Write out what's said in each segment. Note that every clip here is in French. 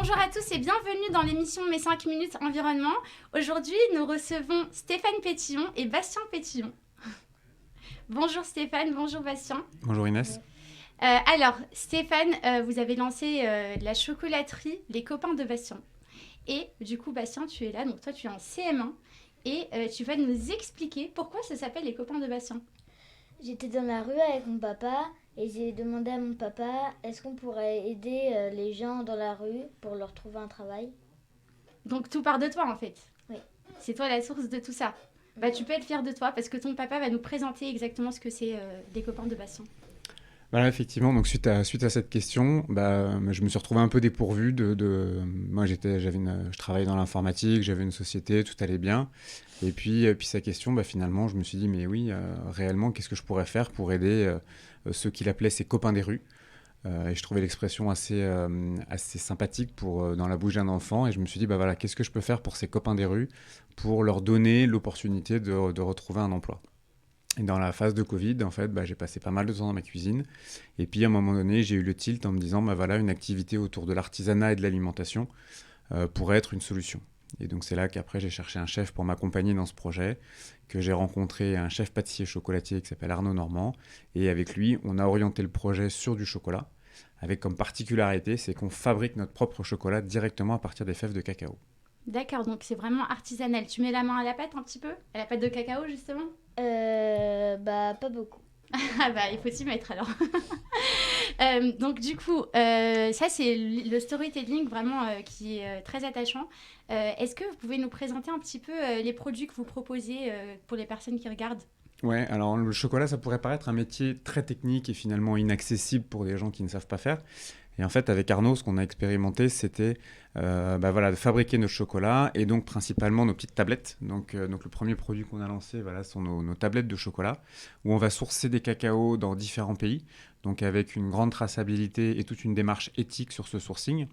Bonjour à tous et bienvenue dans l'émission Mes 5 minutes environnement. Aujourd'hui, nous recevons Stéphane Pétillon et Bastien Pétillon. Bonjour Stéphane, bonjour Bastien. Bonjour Inès. Alors, Stéphane, vous avez lancé la chocolaterie Les Copains de Bastien. Et du coup, Bastien, tu es là, donc toi tu es en CM1 et tu vas nous expliquer pourquoi ça s'appelle Les Copains de Bastien. J'étais dans la rue avec mon papa et j'ai demandé à mon papa est-ce qu'on pourrait aider les gens dans la rue pour leur trouver un travail. Donc tout part de toi en fait. Oui. C'est toi la source de tout ça. Bah, tu peux être fier de toi parce que ton papa va nous présenter exactement ce que c'est Les Copains de Bastien. Voilà, effectivement, donc suite à cette question, je me suis retrouvé un peu dépourvu moi je travaillais dans l'informatique, j'avais une société, tout allait bien. Et puis sa question, finalement, je me suis dit, mais oui, réellement, qu'est-ce que je pourrais faire pour aider ceux qu'il appelait ses copains des rues. Et je trouvais l'expression assez sympathique dans la bouche d'un enfant. Et je me suis dit, voilà, qu'est-ce que je peux faire pour ces copains des rues pour leur donner l'opportunité de retrouver un emploi. Et dans la phase de Covid, en fait, j'ai passé pas mal de temps dans ma cuisine. Et puis, à un moment donné, j'ai eu le tilt en me disant, voilà, une activité autour de l'artisanat et de l'alimentation pourrait être une solution. Et donc, c'est là qu'après, j'ai cherché un chef pour m'accompagner dans ce projet, que j'ai rencontré un chef pâtissier chocolatier qui s'appelle Arnaud Normand. Et avec lui, on a orienté le projet sur du chocolat, avec comme particularité, c'est qu'on fabrique notre propre chocolat directement à partir des fèves de cacao. D'accord, donc c'est vraiment artisanal. Tu mets la main à la pâte un petit peu? À la pâte de cacao, justement? Pas beaucoup. Ah bah, il faut s'y mettre alors. Donc du coup, ça c'est le storytelling vraiment qui est très attachant. Est-ce que vous pouvez nous présenter un petit peu les produits que vous proposez pour les personnes qui regardent? Ouais, alors le chocolat, ça pourrait paraître un métier très technique et finalement inaccessible pour des gens qui ne savent pas faire. Et en fait, avec Arnaud, ce qu'on a expérimenté, c'était de fabriquer nos chocolats et donc principalement nos petites tablettes. Donc le premier produit qu'on a lancé, sont nos tablettes de chocolat, où on va sourcer des cacaos dans différents pays, donc avec une grande traçabilité et toute une démarche éthique sur ce sourcing.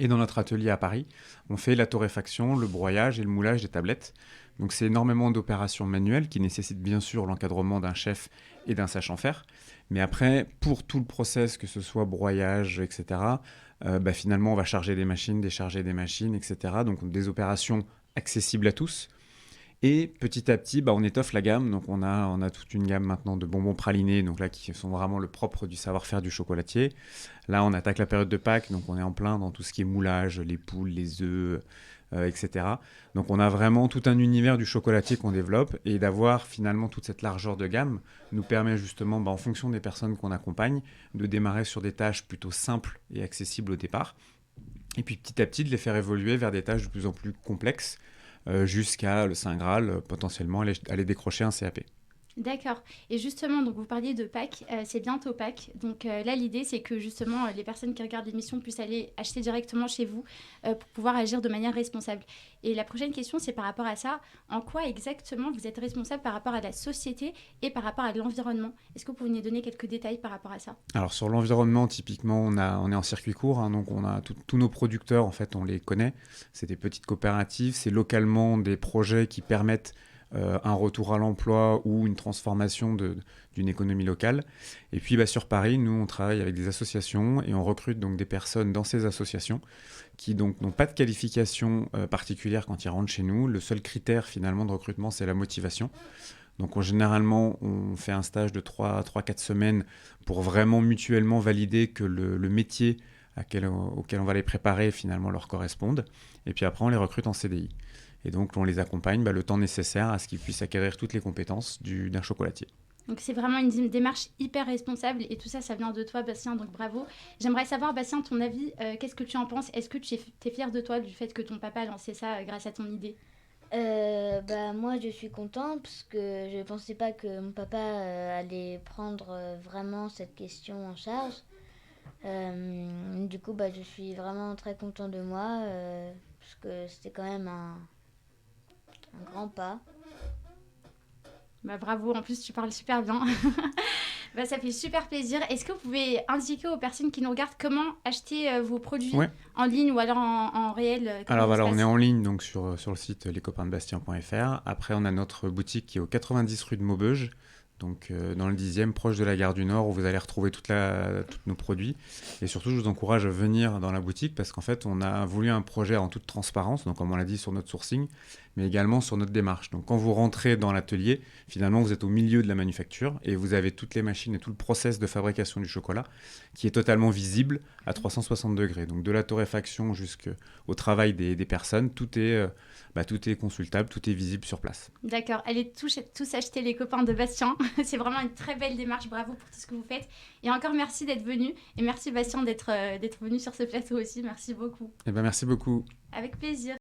Et dans notre atelier à Paris, on fait la torréfaction, le broyage et le moulage des tablettes. Donc c'est énormément d'opérations manuelles qui nécessitent bien sûr l'encadrement d'un chef et d'un sachant-faire. Mais après, pour tout le process, que ce soit broyage, etc., finalement on va charger des machines, décharger des machines, etc. Donc des opérations accessibles à tous. Et petit à petit, on étoffe la gamme. Donc on a toute une gamme maintenant de bonbons pralinés, donc là qui sont vraiment le propre du savoir-faire du chocolatier. Là, on attaque la période de Pâques, donc on est en plein dans tout ce qui est moulage, les poules, les œufs, etc. Donc on a vraiment tout un univers du chocolatier qu'on développe, et d'avoir finalement toute cette largeur de gamme nous permet justement, en fonction des personnes qu'on accompagne, de démarrer sur des tâches plutôt simples et accessibles au départ, et puis petit à petit de les faire évoluer vers des tâches de plus en plus complexes, jusqu'à le Saint Graal, potentiellement aller décrocher un CAP. D'accord. Et justement, donc vous parliez de Pâques, c'est bientôt Pâques. Donc là, l'idée, c'est que justement, les personnes qui regardent l'émission puissent aller acheter directement chez vous pour pouvoir agir de manière responsable. Et la prochaine question, c'est par rapport à ça. En quoi exactement vous êtes responsable par rapport à la société et par rapport à l'environnement? Est-ce que vous pouvez nous donner quelques détails par rapport à ça? Alors sur l'environnement, typiquement, on est en circuit court, donc on a tous nos producteurs, en fait, on les connaît. C'est des petites coopératives, c'est localement des projets qui permettent un retour à l'emploi ou une transformation d'une économie locale. Et puis sur Paris, nous on travaille avec des associations et on recrute donc des personnes dans ces associations qui donc n'ont pas de qualification particulière quand ils rentrent chez nous. Le seul critère finalement de recrutement, c'est la motivation. Donc généralement, on fait un stage de 3-4 semaines pour vraiment mutuellement valider que le métier auquel on va les préparer finalement leur corresponde. Et puis après, on les recrute en CDI. Et donc, on les accompagne le temps nécessaire à ce qu'ils puissent acquérir toutes les compétences d'un chocolatier. Donc c'est vraiment une démarche hyper responsable et tout ça, ça vient de toi, Bastien, donc bravo. J'aimerais savoir, Bastien, ton avis, qu'est-ce que tu en penses? Est-ce que tu es fier de toi du fait que ton papa a lancé ça grâce à ton idée? Moi je suis contente parce que je pensais pas que mon papa allait prendre vraiment cette question en charge. Du coup je suis vraiment très contente de moi parce que c'était quand même un grand pas. Bravo, en plus tu parles super bien. Ça fait super plaisir. Est-ce que vous pouvez indiquer aux personnes qui nous regardent comment acheter vos produits en ligne ou alors en réel? Alors voilà, on est en ligne donc sur le site lescopaindebastien.fr. Après, on a notre boutique qui est au 90 rue de Maubeuge, donc dans le 10e, proche de la gare du Nord, où vous allez retrouver tous nos produits. Et surtout, je vous encourage à venir dans la boutique parce qu'en fait, on a voulu un projet en toute transparence, donc comme on l'a dit sur notre sourcing, mais également sur notre démarche. Donc quand vous rentrez dans l'atelier, finalement, vous êtes au milieu de la manufacture et vous avez toutes les machines et tout le process de fabrication du chocolat qui est totalement visible à 360 degrés. Donc de la torréfaction jusqu'au travail des personnes, tout est consultable, tout est visible sur place. D'accord, allez tous acheter les copains de Bastien. C'est vraiment une très belle démarche, bravo pour tout ce que vous faites. Et encore merci d'être venu. Et merci Bastien d'être venu sur ce plateau aussi, merci beaucoup. Eh ben, merci beaucoup. Avec plaisir.